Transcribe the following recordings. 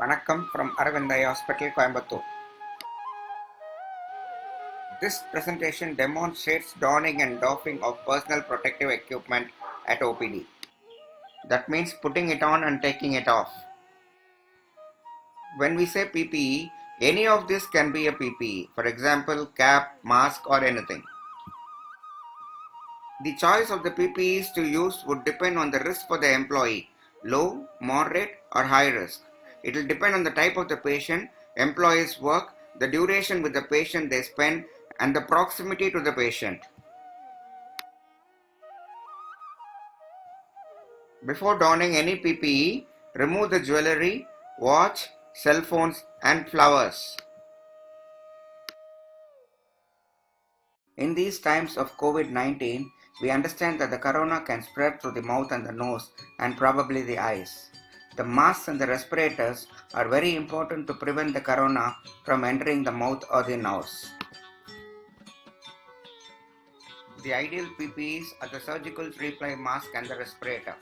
Vanakkam from Aravind Eye Hospital, Coimbatore. This presentation demonstrates donning and doffing of personal protective equipment at OPD. That means putting it on and taking it off. When we say PPE, any of this can be a PPE. For example, cap, mask or anything. The choice of the PPEs to use would depend on the risk for the employee, low, moderate or high risk. It will depend on the type of the patient, employee's work, the duration with the patient they spend and the proximity to the patient. Before donning any PPE, remove the jewelry, watch, cell phones and flowers. In these times of COVID-19, we understand that the corona can spread through the mouth and the nose and probably the eyes. The masks and the respirators are very important to prevent the corona from entering the mouth or the nose. The ideal PPEs are the surgical 3-ply mask and the respirator.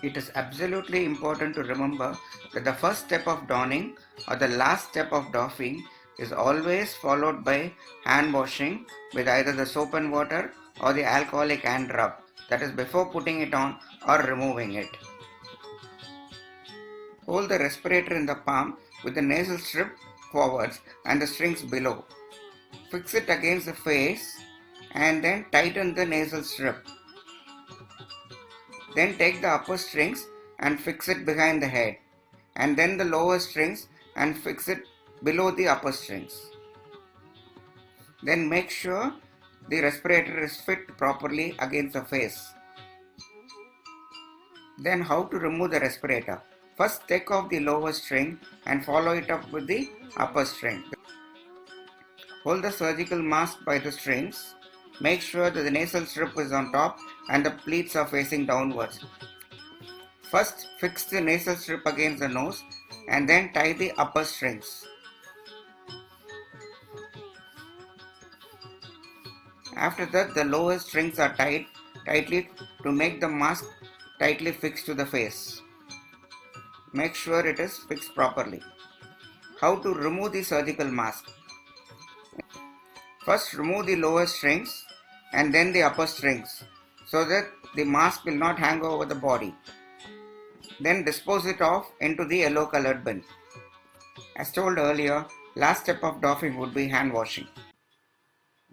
It is absolutely important to remember that the first step of donning or the last step of doffing is always followed by hand washing with either the soap and water or the alcoholic hand rub, that is before putting it on or removing it. Hold the respirator in the palm with the nasal strip forwards and the strings below. Fix it against the face and then tighten the nasal strip. Then take the upper strings and fix it behind the head, and then the lower strings and fix it below the upper strings. Then make sure the respirator is fit properly against the face. Then how to remove the respirator? First take off the lower string and follow it up with the upper string. Hold the surgical mask by the strings. Make sure that the nasal strip is on top and the pleats are facing downwards. First fix the nasal strip against the nose and then tie the upper strings. After that, the lower strings are tied tightly to make the mask tightly fixed to the face. Make sure it is fixed properly. How to remove the surgical mask? First remove the lower strings and then the upper strings so that the mask will not hang over the body. Then dispose it off into the yellow colored bin. As told earlier, last step of doffing would be hand washing.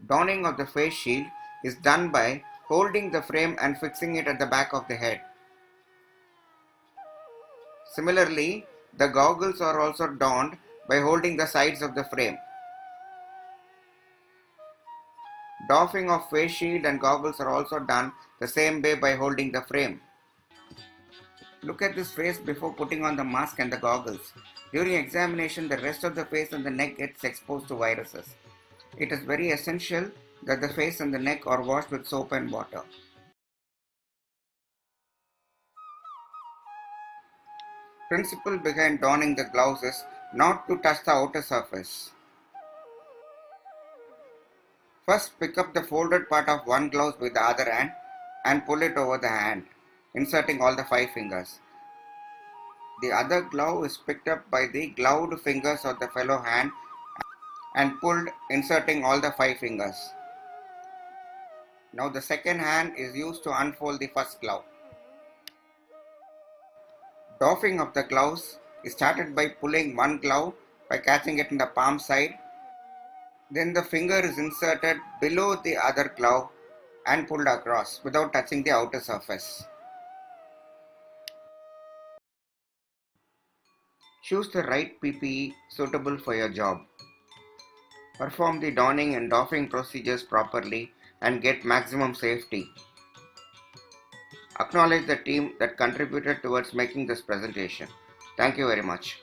Donning of the face shield is done by holding the frame and fixing it at the back of the head. Similarly, the goggles are also donned by holding the sides of the frame. Doffing of face shield and goggles are also done the same way by holding the frame. Look at this face before putting on the mask and the goggles. During examination, the rest of the face and the neck gets exposed to viruses. It is very essential that the face and the neck are washed with soap and water. Principle behind donning the gloves is not to touch the outer surface. First pick up the folded part of one glove with the other hand and pull it over the hand, inserting all the 5 fingers. The other glove is picked up by the gloved fingers of the fellow hand and pulled, inserting all the 5 fingers. Now the second hand is used to unfold the first glove. Doffing of the gloves is started by pulling one glove by catching it in the palm side. Then the finger is inserted below the other glove and pulled across without touching the outer surface. Choose the right PPE suitable for your job. Perform the donning and doffing procedures properly and get maximum safety. Acknowledge the team that contributed towards making this presentation. Thank you very much.